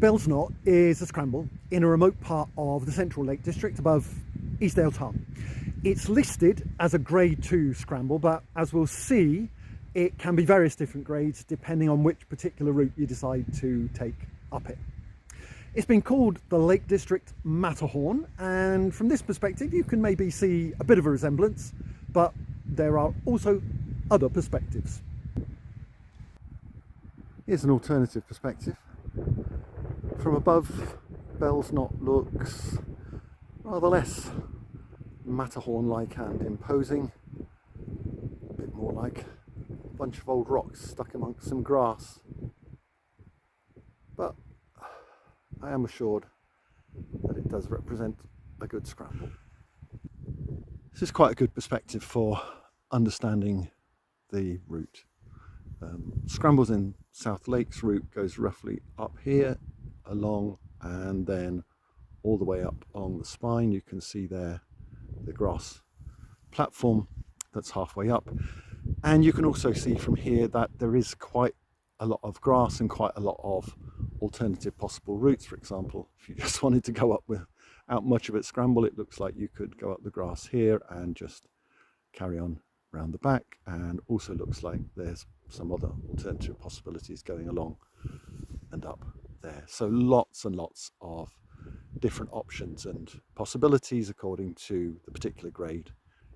Belles Knott is a scramble in a remote part of the Central Lake District above Easedale Tarn. It's listed as a grade 2 scramble, but as we'll see, it can be various different grades depending on which particular route you decide to take up it. It's been called the Lake District Matterhorn, and from this perspective you can maybe see a bit of a resemblance, but there are also other perspectives. Here's an alternative perspective. From above, Belles Knott looks rather less Matterhorn-like and imposing, a bit more like a bunch of old rocks stuck amongst some grass. But I am assured that it does represent a good scramble. This is quite a good perspective for understanding the route. Scrambles in South Lakes route goes roughly up here, along, and then all the way up along the spine. You can see there the grass platform that's halfway up, and you can also see from here that there is quite a lot of grass and quite a lot of alternative possible routes. For example, if you just wanted to go up without much of it scramble, it looks like you could go up the grass here and just carry on round the back, and also looks like there's some other alternative possibilities going along and up there. So lots and lots of different options and possibilities according to the particular grade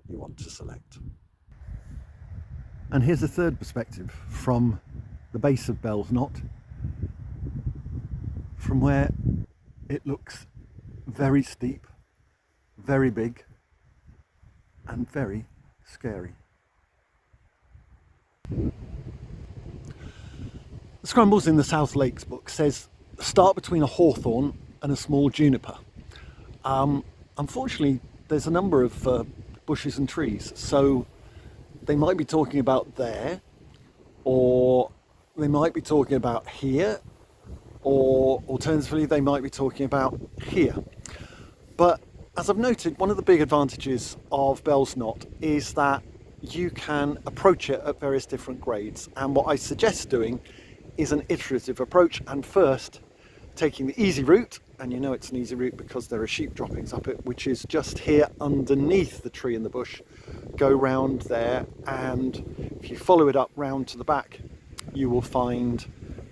you want to select. And here's a third perspective from the base of Belles Knott, from where it looks very steep, very big, and very scary. The Scrambles in the South Lakes book says start between a hawthorn and a small juniper. Unfortunately, there's a number of bushes and trees, so they might be talking about there, or they might be talking about here, or alternatively they might be talking about here. But as I've noted, one of the big advantages of Belles Knott is that you can approach it at various different grades, and what I suggest doing is an iterative approach, and first taking the easy route, and you know it's an easy route because there are sheep droppings up it, which is just here underneath the tree and the bush. Go round there, and if you follow it up round to the back, you will find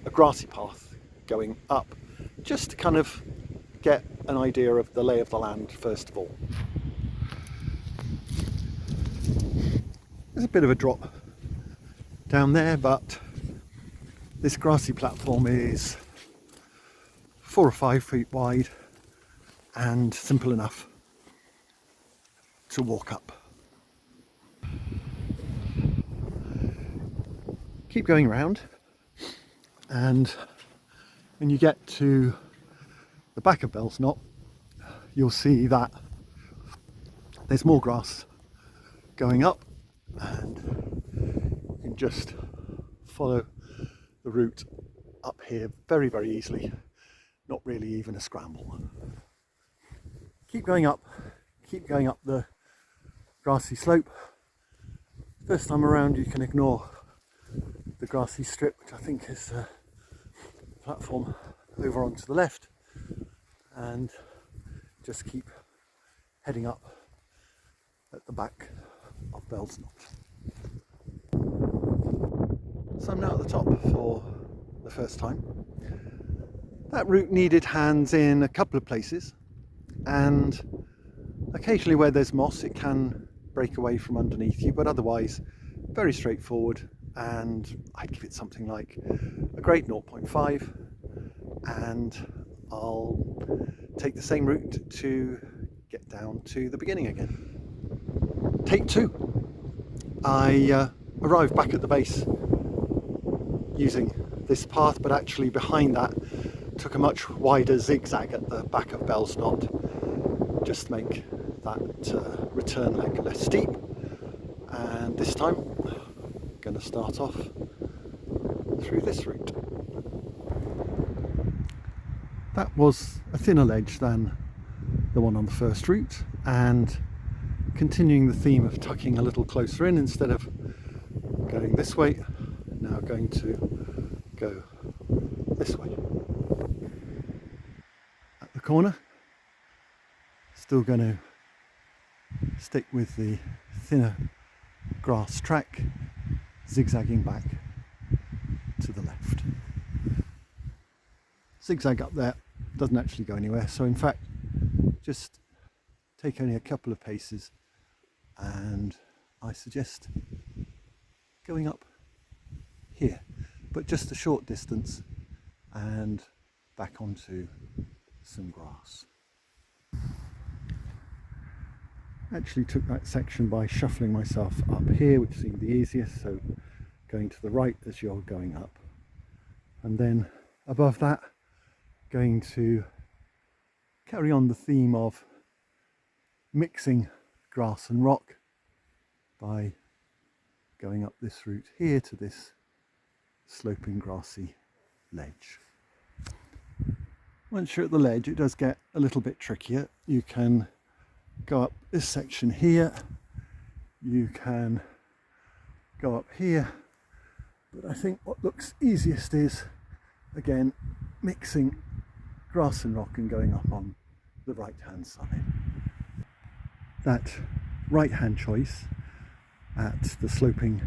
a grassy path going up, just to kind of get an idea of the lay of the land first of all. There's a bit of a drop down there, but this grassy platform is 4 or 5 feet wide and simple enough to walk up. Keep going around, and when you get to the back of Belles Knott, you'll see that there's more grass going up, and you can just follow the route up here very, very easily. Not really even a scramble. Keep going up the grassy slope. First time around you can ignore the grassy strip, which I think is the platform over onto the left, and just keep heading up at the back of Belles Knott. So I'm now at the top for the first time. That route needed hands in a couple of places, and occasionally where there's moss it can break away from underneath you, but otherwise very straightforward, and I'd give it something like a grade 0.5, and I'll take the same route to get down to the beginning again. Take 2. I arrived back at the base using this path, but actually behind that took a much wider zigzag at the back of Belles Knott, just to make that return leg less steep. And this time I'm going to start off through this route. That was a thinner ledge than the one on the first route, and continuing the theme of tucking a little closer in instead of going this way, now going to go this way. corner. Still going to stick with the thinner grass track, zigzagging back to the left. Zigzag up there doesn't actually go anywhere, so in fact just take only a couple of paces, and I suggest going up here, but just a short distance and back onto some grass. Actually took that section by shuffling myself up here, which seemed the easiest, so going to the right as you're going up, and then above that going to carry on the theme of mixing grass and rock by going up this route here to this sloping grassy ledge. Once you're at the ledge, it does get a little bit trickier. You can go up this section here, you can go up here, but I think what looks easiest is, again, mixing grass and rock and going up on the right hand side. That right hand choice at the sloping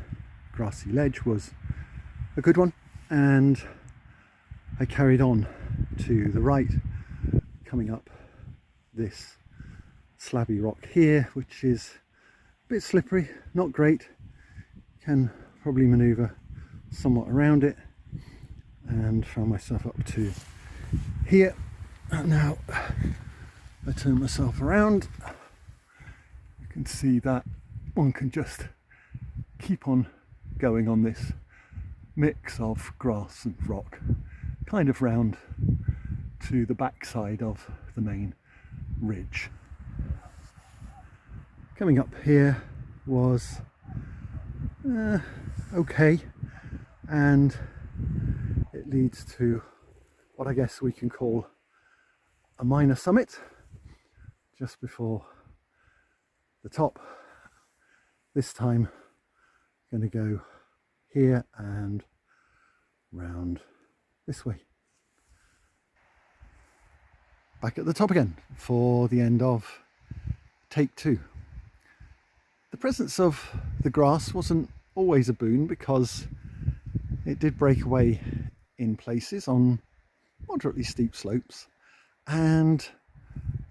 grassy ledge was a good one, and I carried on to the right, coming up this slabby rock here, which is a bit slippery, not great. Can probably manoeuvre somewhat around it, and found myself up to here. And now I turn myself around, you can see that one can just keep on going on this mix of grass and rock, kind of round to the backside of the main ridge. Coming up here was okay, and it leads to what I guess we can call a minor summit just before the top. This time I'm going to go here and round this way. Back at the top again for the end of take 2. The presence of the grass wasn't always a boon, because it did break away in places on moderately steep slopes, and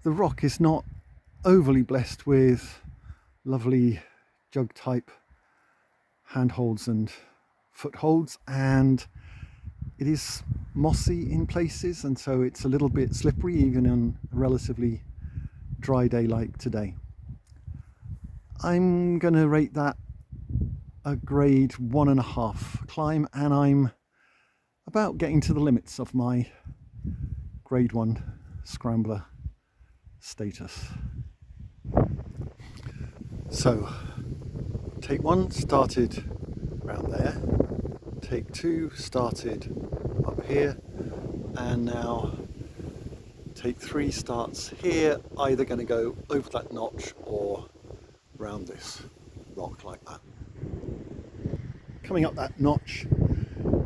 the rock is not overly blessed with lovely jug type handholds and footholds, and it is mossy in places, and so it's a little bit slippery even on a relatively dry day like today. I'm going to rate that a grade 1.5 climb, and I'm about getting to the limits of my grade 1 scrambler status. So take 1 started around there, take 2 started up here, and now take 3 starts here, either going to go over that notch or round this rock like that. Coming up that notch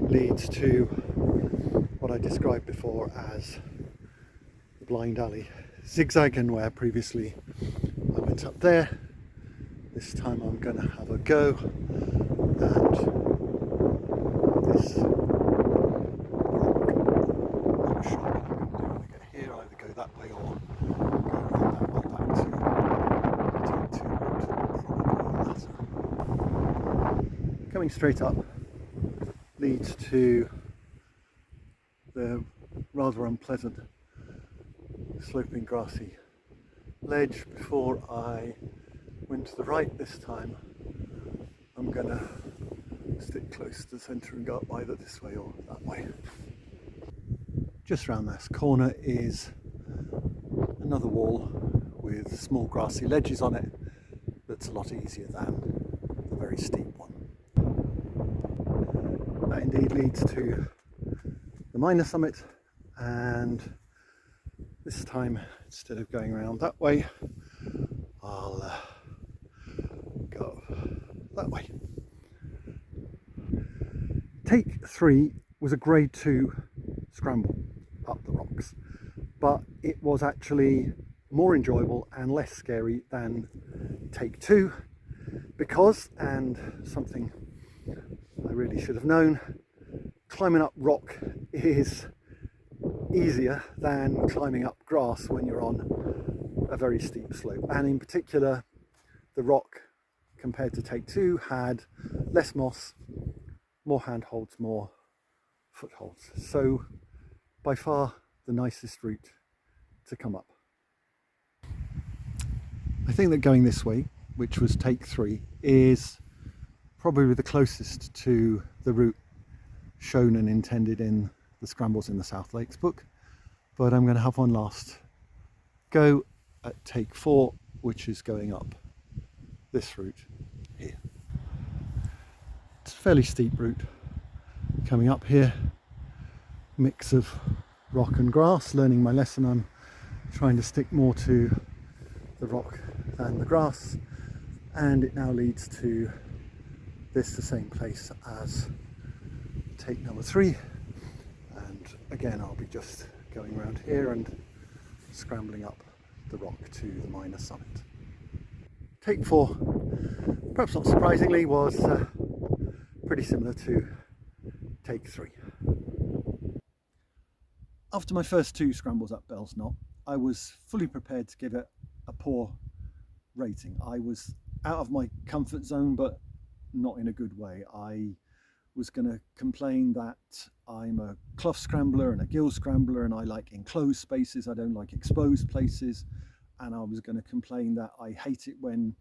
leads to what I described before as the blind alley zigzag, and where previously I went up there, this time I'm going to have a go at this rock. Not sure what I'm going to get here, either go that way or go around that way back to take 2 route, probably the latter. Coming straight up leads to the rather unpleasant sloping grassy ledge. Before I went to the right this time, I'm going to stick close to the centre and go up either this way or that way. Just round this corner is another wall with small grassy ledges on it that's a lot easier than the very steep one. That indeed leads to the minor summit, and this time instead of going around that way, I'll go that way. Take 3 was a grade 2 scramble up the rocks, but it was actually more enjoyable and less scary than take two, because, and something I really should have known, climbing up rock is easier than climbing up grass when you're on a very steep slope. And in particular, the rock, compared to take two, had less moss, more handholds, more footholds. So by far the nicest route to come up. I think that going this way, which was take three, is probably the closest to the route shown and intended in the Scrambles in the South Lakes book, but I'm going to have one last go at take four, which is going up this route here. It's a fairly steep route coming up here, mix of rock and grass. Learning my lesson, I'm trying to stick more to the rock than the grass, and it now leads to the same place as take number three, and again I'll be just going around here and scrambling up the rock to the minor summit. Take four, perhaps not surprisingly, was pretty similar to take three. After my first two scrambles up Belles Knott, I was fully prepared to give it a poor rating. I was out of my comfort zone, but not in a good way. I was going to complain that I'm a clough scrambler and a gill scrambler, and I like enclosed spaces, I don't like exposed places, and I was going to complain that I hate it when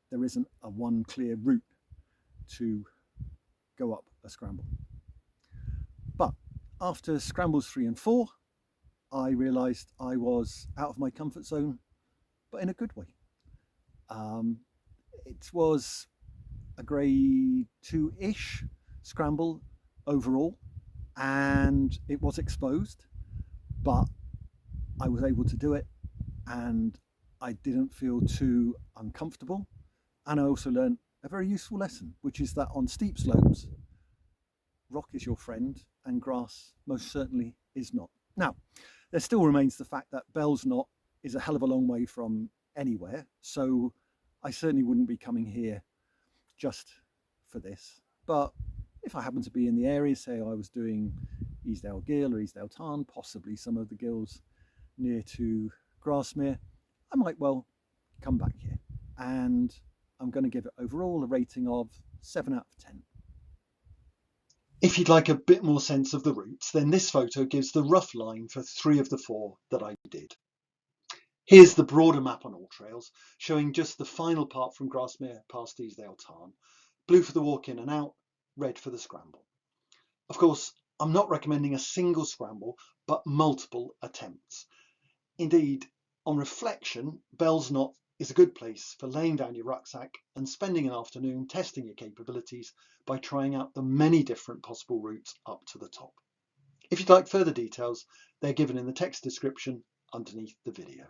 there isn't a one clear route to go up a scramble. But after scrambles 3 and 4, I realised I was out of my comfort zone, but in a good way. It was a grade 2-ish scramble overall, and it was exposed, but I was able to do it, and I didn't feel too uncomfortable. And I also learned a very useful lesson, which is that on steep slopes, rock is your friend and grass most certainly is not. Now, there still remains the fact that Belles Knott is a hell of a long way from anywhere, so I certainly wouldn't be coming here just for this. But if I happen to be in the area, say I was doing Easedale Ghyll or Easedale Tarn, possibly some of the gills near to Grasmere, I might well come back here. And I'm going to give it overall a rating of 7 out of 10. If you'd like a bit more sense of the routes, then this photo gives the rough line for 3 of the 4 that I did. Here's the broader map on all trails, showing just the final part from Grasmere past Easedale Tarn. Blue for the walk in and out, red for the scramble. Of course, I'm not recommending a single scramble, but multiple attempts. Indeed, on reflection, Belles Knott is a good place for laying down your rucksack and spending an afternoon testing your capabilities by trying out the many different possible routes up to the top. If you'd like further details, they're given in the text description underneath the video.